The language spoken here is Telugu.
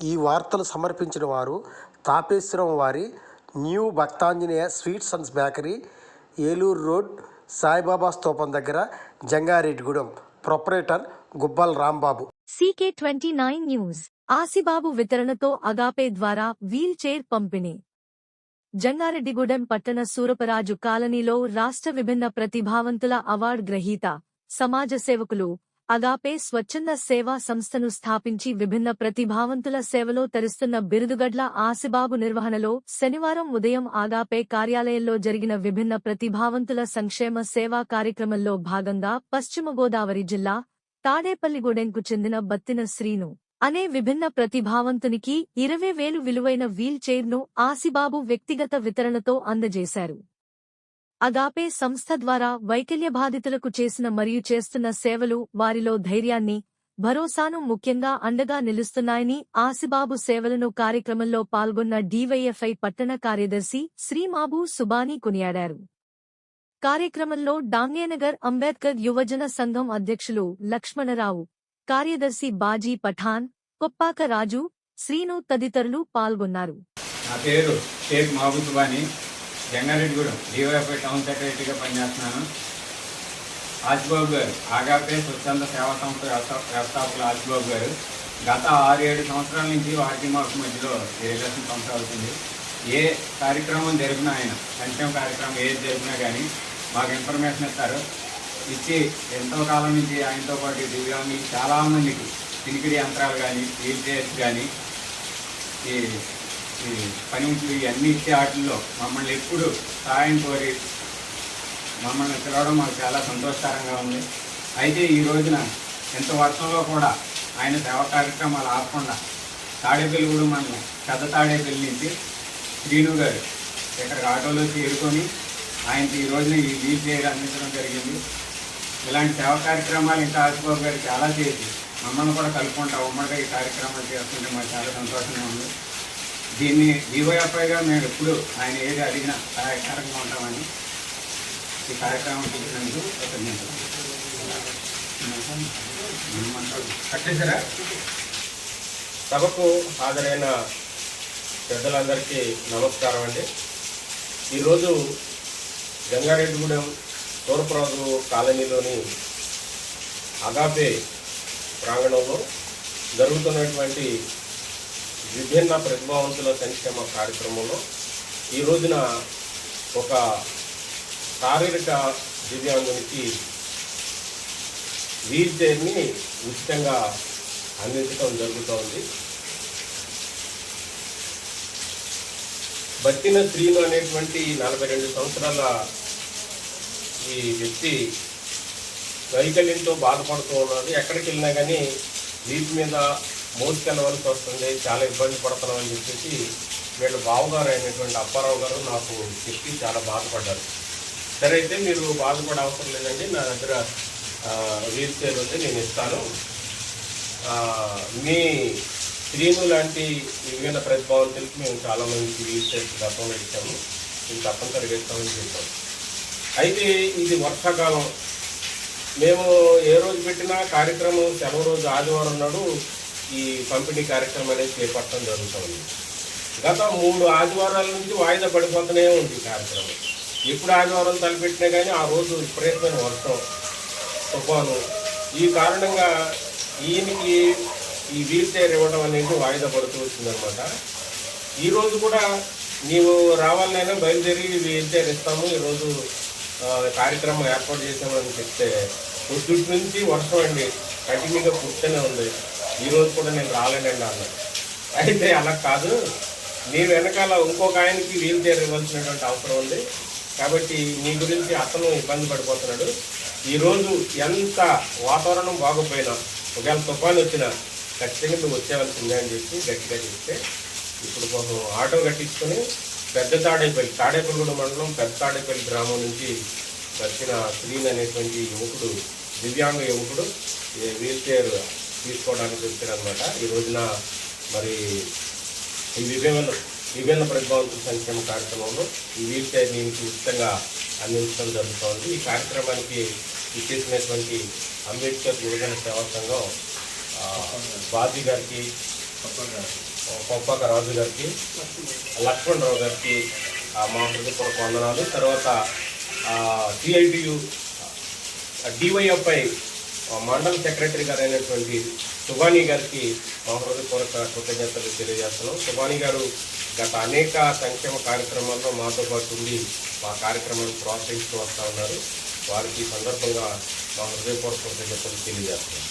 ఈ వార్తలు సమర్పించిన వారు తాపేశ్వరం వారి new Bhaktanjaneya sweets and bakery, Eluru road, Saibaba స్తూపం దగ్గర, Jangareddygudem. Proprietor Gubbal Rambabu. CK29 news. Asibabu వితరణతో అగాపే ద్వారా వీల్ చైర్ పంపిణీ. జంగారెడ్డిగూడెం పట్టణ సూరపరాజు కాలనీలో రాష్ట్ర విభిన్న ప్రతిభావంతుల అవార్డు గ్రహీత, సమాజ సేవకులు, అగాపే స్వచ్ఛంద సేవా సంస్థను స్థాపించి విభిన్న ప్రతిభావంతుల సేవలో తరిస్తున్న బిరుదుగడ్ల ఆసిబాబు నిర్వహణలో శనివారం ఉదయం అగాపే కార్యాలయంలో జరిగిన విభిన్న ప్రతిభావంతుల సంక్షేమ సేవా కార్యక్రమంలో భాగంగా పశ్చిమ గోదావరి జిల్లా తాడేపల్లిగూడెంకు చెందిన బత్తిన శ్రీను అనే విభిన్న ప్రతిభావంతునికి 20,000 విలువైన వీల్ చైర్ను ఆసిబాబు వ్యక్తిగత వితరణతో అందజేశారు. అగాపే సంస్థ ద్వారా వైకల్య బాధితులకు చేసిన మరియు చేస్తున్న సేవలు వారిలో ధైర్యాన్ని, భరోసాను ముఖ్యంగా అండగా నిలుస్తున్నాయని ఆసిబాబు సేవలను కార్యక్రమంలో పాల్గొన్న డివైఎఫ్ఐ పట్టణ కార్యదర్శి శ్రీమాబు సుబానీ కొనియాడారు. కార్యక్రమంలో డాంగేనగర్ అంబేద్కర్ యువజన సంఘం అధ్యక్షులు లక్ష్మణరావు, కార్యదర్శి బాజీ పఠాన్, కొప్పాక రాజు, శ్రీను తదితరులు పాల్గొన్నారు. నా పేరు షేక్ మహబూబ్ సుబానీ, జంగారెడ్డిగూడెం డివైఎఫ్ఐ టౌన్ సెక్రటరీగా పనిచేస్తున్నాను. ఆసిబాబు గారు ఆగాపే స్వచ్ఛంద సేవా సంస్థ వ్యవస్థాపకులు ఆసిబాబు గారు గత 6-7 సంవత్సరాల నుంచి వారికి మాకు మధ్యలో ఈ రిలేషన్ కొనసాగుతుంది. ఏ కార్యక్రమం జరిపినా ఆయన సంక్షేమ కార్యక్రమం ఏది జరిపినా కానీ మాకు ఇన్ఫర్మేషన్ ఇస్తారు. ఇచ్చి ఎంతో కాలం నుంచి ఆయనతో పాటు దివ్యాంగులు చాలామందికి తినికిడి యంత్రాలు కానీ, వీల్ చైర్స్ కానీ, ఈ పనిముట్లు ఇవన్నీ ఇచ్చే వాటిల్లో మమ్మల్ని ఎప్పుడు సహాయం కోరి మమ్మల్ని పిలవడం మాకు చాలా సంతోషకరంగా ఉంది. అయితే ఈ రోజున ఎంత వర్షంలో కూడా ఆయన సేవా కార్యక్రమాలు ఆపకుండా తాడేపల్లిగూడెం మండలం పెద్ద తాడేపల్లి నుంచి శ్రీను గారు ఇక్కడికి ఆటోలో చేరుకొని ఆయనకి ఈ రోజున ఈ వీల్ చైర్ అందించడం జరిగింది. ఇలాంటి సేవా కార్యక్రమాలు ఇంకా ఆసిబాబు గారు చాలా చేసి మమ్మల్ని కూడా కలుపుకుంటా ఉమ్మడిగా ఈ కార్యక్రమాలు చేస్తుంటే మాకు చాలా సంతోషంగా ఉంది. దీన్ని డివైఎఫ్ఐగా మేము ఎప్పుడు ఆయన ఏది అడిగినా సహాయకరంగా ఉంటామని ఈ కార్యక్రమం చూసినందుకు కట్టేశారా. సభకు హాజరైన పెద్దలందరికీ నమస్కారం అండి. ఈరోజు జంగారెడ్డిగూడెం సూరపరాజు కాలనీలోని అగాపే ప్రాంగణంలో జరుగుతున్నటువంటి విభిన్న ప్రతిభావంతుల సంక్షేమ కార్యక్రమంలో ఈ రోజున ఒక శారీరక దివ్యాంగునికి వీల్ చైర్ని ఉచితంగా అందించడం జరుగుతోంది. బత్తిన శ్రీను అనేటువంటి 42 సంవత్సరాల ఈ వ్యక్తి వైకల్యంతో బాధపడుతూ ఉన్నది. ఎక్కడికి వెళ్ళినా కానీ వీటి మీద మోసుకెళ్ళవలసి వస్తుంది, చాలా ఇబ్బంది పడుతున్నామని చెప్పేసి వీళ్ళ బావగారు అయినటువంటి అప్పారావు గారు నాకు చెప్పి చాలా బాధపడ్డారు. సరే అయితే మీరు బాధపడే అవసరం లేదండి, నా దగ్గర వీల్ చైర్ ఉంది, నేను ఇస్తాను. మీ శ్రీను లాంటి విభిన్న ప్రతిభావంతులకి మేము చాలామందికి వీల్ చైర్స్ గతంలో ఇచ్చాము, మేము తప్పనిసరిగా ఇస్తామని చెప్పాము. అయితే ఇది వర్షాకాలం, మేము ఏ రోజు పెట్టినా కార్యక్రమం సెలవు రోజు ఆదివారం నాడు ఈ పంపిణీ కార్యక్రమం అనేది చేపట్టడం జరుగుతుంది. గత 3 ఆదివారాల నుంచి వాయిదా పడిపోతూనే ఉంది కార్యక్రమం. ఎప్పుడు ఆదివారం తలపెట్టినా కానీ ఆ రోజు విపరీతమైన వర్షం, తుఫాను, ఈ కారణంగా ఈయనకి ఈ వీల్ చైర్ ఇవ్వడం అనేది వాయిదా పడుతూ వచ్చిందనమాట. ఈరోజు కూడా నీవు రావాలనైనా బయలుదేరి వీల్ చైర్ ఇస్తాము, ఈరోజు కార్యక్రమం ఏర్పాటు చేసామని చెప్తే పొద్దుటి నుంచి వర్షం అండి కంటిన్యూగా కూర్చొనే ఉంది. ఈరోజు కూడా నేను రాలేనండి అన్నాను. అయితే అలా కాదు, నీ వెనకాల ఇంకొక ఆయనకి వీల్ చైర్ ఇవ్వాల్సినటువంటి అవసరం ఉంది కాబట్టి నీ గురించి అతను ఇబ్బంది పడిపోతున్నాడు. ఈరోజు ఎంత వాతావరణం బాగోపోయినా ఒకవేళ తుఫాను వచ్చినా ఖచ్చితంగా నువ్వు వచ్చేవలసిందే అని చెప్పి గట్టిగా చెప్తే ఇప్పుడు కొంచెం ఆటో కట్టించుకొని పెద్ద తాడేపల్లిగూడెం మండలం పెద్ద తాడేపల్లి గ్రామం నుంచి వచ్చిన శ్రీన్ అనేటువంటి యువకుడు, దివ్యాంగ యువకుడు వీల్ చైర్ తీసుకోవడానికి వచ్చారనమాట. ఈ రోజున మరి ఈ విభిన్న ప్రతిభావంతుల సంక్షేమ కార్యక్రమంలో ఈ వీల్ చైర్ నుంచి ఉచితంగా అందించడం జరుగుతోంది. ఈ కార్యక్రమానికి ఇచ్చేసినటువంటి అంబేద్కర్ యువజన సేవా సంఘం బాజీ గారికి, కొప్పాక రాజు గారికి, లక్ష్మణరావు గారికి మా హృదయపూర్వక వందనాలు. తర్వాత సిఐటియు డివైఎఫ్ఐ మండల సెక్రటరీ గారు అయినటువంటి సుభాని గారికి మా హృదయపూర్వక కృతజ్ఞతలు తెలియజేస్తున్నాం. సుభాని గారు గత అనేక సంక్షేమ కార్యక్రమాల్లో మాతో పాటు ఉండి మా కార్యక్రమాన్ని ప్రోత్సహిస్తూ వస్తూ ఉన్నారు. వారికి ఈ సందర్భంగా మా హృదయపూర్వక కృతజ్ఞతలు తెలియజేస్తున్నాం.